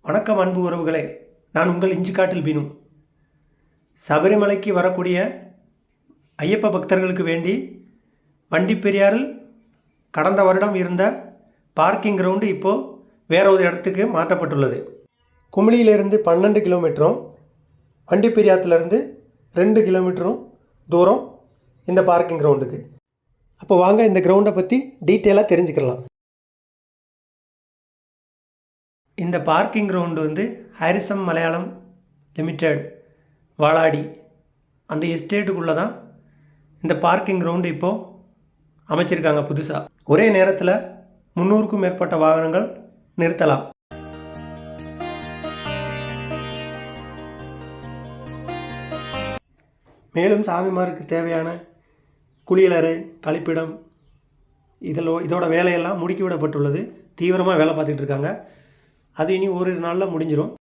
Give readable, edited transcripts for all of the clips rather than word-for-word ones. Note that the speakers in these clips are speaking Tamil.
வணக்கம் அன்பு உறவுகளே, நான் உங்கள் இஞ்சிக்காட்டில் பீனு. சபரிமலைக்கு வரக்கூடிய ஐயப்ப பக்தர்களுக்கு வேண்டி வண்டிப்பெரியாறில் கடந்த வருடம் இருந்த பார்க்கிங் கிரவுண்டு இப்போது வேற ஒரு இடத்துக்கு மாற்றப்பட்டுள்ளது. குமிளியிலிருந்து 12 கிலோமீட்டரும் வண்டிப்பெரியாற்றிலிருந்து 2 கிலோமீட்டரும் தூரம் இந்த பார்க்கிங் கிரவுண்டுக்கு. அப்போ வாங்க இந்த கிரவுண்டை பற்றி டீட்டெயிலாக தெரிஞ்சுக்கலாம். இந்த parking ground Harrisons Malayalam limited Valadi அந்த எஸ்டேட்டுக்குள்ளே தான் இந்த பார்க்கிங் கிரவுண்டு இப்போது அமைச்சிருக்காங்க புதுசாக. ஒரே நேரத்தில் 300க்கும் மேற்பட்ட வாகனங்கள் நிறுத்தலாம். மேலும் சாமிமாருக்கு தேவையான குளியலறை, கழிப்பிடம் இதோட வேலையெல்லாம் முடுக்கி விடப்பட்டுள்ளது. தீவிரமாக வேலை பார்த்துக்கிட்டு இருக்காங்க. அது இனி ஓரிரு நாளில் முடிஞ்சிடும்.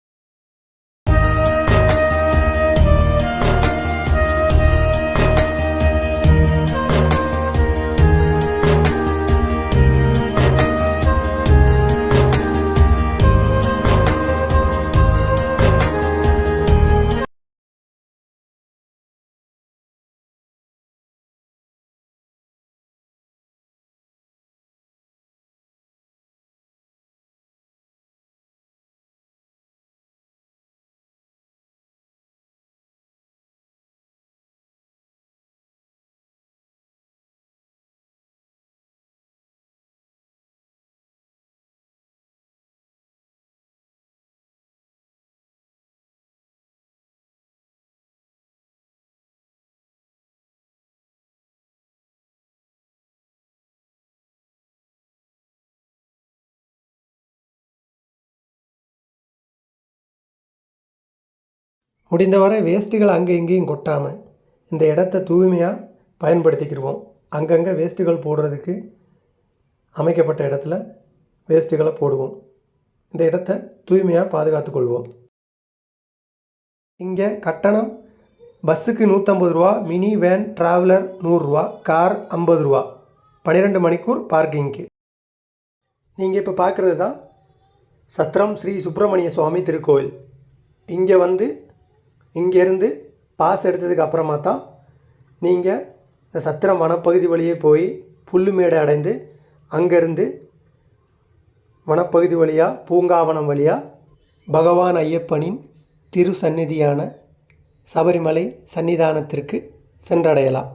முடிந்தவரை வேஸ்ட்டுகள் அங்கே இங்கேயும் கொட்டாமல் இந்த இடத்த தூய்மையாக பயன்படுத்திக்கிடுவோம். அங்கங்கே வேஸ்ட்டுகள் போடுறதுக்கு அமைக்கப்பட்ட இடத்துல வேஸ்ட்டுகளை போடுவோம். இந்த இடத்த தூய்மையாக பாதுகாத்து கொள்வோம். இங்கே கட்டணம் பஸ்ஸுக்கு 150 ரூபா, மினி வேன் ட்ராவலர் 100 ரூபா, கார் 50 ரூபா, 12 மணிக்கூர் பார்க்கிங்க்கு. நீங்கள் இப்போ பார்க்குறது தான் சத்திரம் ஸ்ரீ சுப்பிரமணிய சுவாமி திருக்கோயில். இங்கேருந்து பாஸ் எடுத்ததுக்கு அப்புறமா தான் நீங்கள் இந்த சத்திரம் வனப்பகுதி வழியே போய் புல்லுமேடை அடைந்து அங்கேருந்து வனப்பகுதி வழியாக பூங்காவனம் வழியாக பகவான் ஐயப்பனின் திரு சந்நிதியான சபரிமலை சன்னிதானத்திற்கு சென்றடையலாம்.